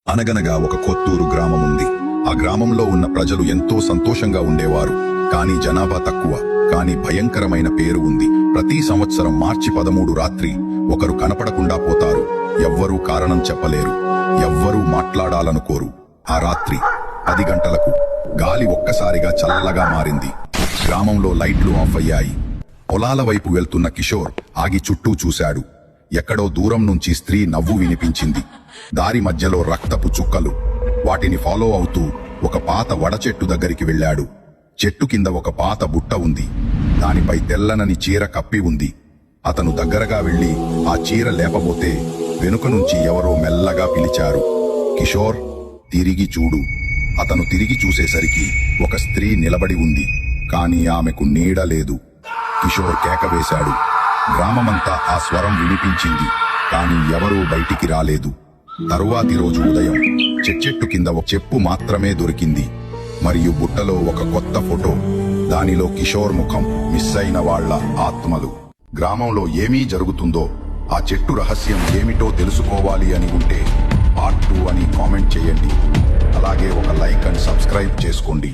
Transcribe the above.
అనగనగా ఒక కొత్తూరు గ్రామం ఉంది. ఆ గ్రామంలో ఉన్న ప్రజలు ఎంతో సంతోషంగా ఉండేవారు. కానీ జనాభా తక్కువ, కానీ భయంకరమైన పేరు ఉంది. ప్రతి సంవత్సరం మార్చి 13 రాత్రి ఒకరు కనపడకుండా పోతారు. ఎవ్వరూ కారణం చెప్పలేరు, ఎవ్వరూ మాట్లాడాలనుకోరు. ఆ రాత్రి 10 గంటలకు గాలి ఒక్కసారిగా చల్లగా మారింది. గ్రామంలో లైట్లు ఆఫ్ అయ్యాయి. పొలాల వైపు వెళ్తున్న కిషోర్ ఆగి చుట్టూ చూశాడు. ఎక్కడో దూరం నుంచి స్త్రీ నవ్వు వినిపించింది. దారి మధ్యలో రక్తపు చుక్కలు. వాటిని ఫాలో అవుతూ ఒక పాత వడచెట్టు దగ్గరికి వెళ్ళాడు. చెట్టు కింద ఒక పాత బుట్ట ఉంది. దానిపై తెల్లనని చీర కప్పి ఉంది. అతను దగ్గరగా వెళ్లి ఆ చీర లేపబోతే వెనుక నుంచి ఎవరో మెల్లగా పిలిచారు, కిషోర్, తిరిగి చూడు. అతను తిరిగి చూసేసరికి ఒక స్త్రీ నిలబడి ఉంది. కాని ఆమెకు నీడ లేదు. కిషోర్ కేక వేశాడు. గ్రామమంతా ఆ స్వరం వినిపించింది, కాని ఎవరూ బయటికి రాలేదు. తరువాతి రోజు ఉదయం చెట్టు కింద ఒక చెప్పు మాత్రమే దొరికింది, మరియు బుట్టలో ఒక కొత్త ఫోటో. దానిలో కిషోర్ ముఖం, మిస్ అయిన వాళ్ల ఆత్మలు. గ్రామంలో ఏమీ జరుగుతుందో, ఆ చెట్టు రహస్యం ఏమిటో తెలుసుకోవాలి అని ఉంటే పార్ట్ 2 అని కామెంట్ చేయండి. అలాగే ఒక లైక్ అండ్ సబ్స్క్రైబ్ చేసుకోండి.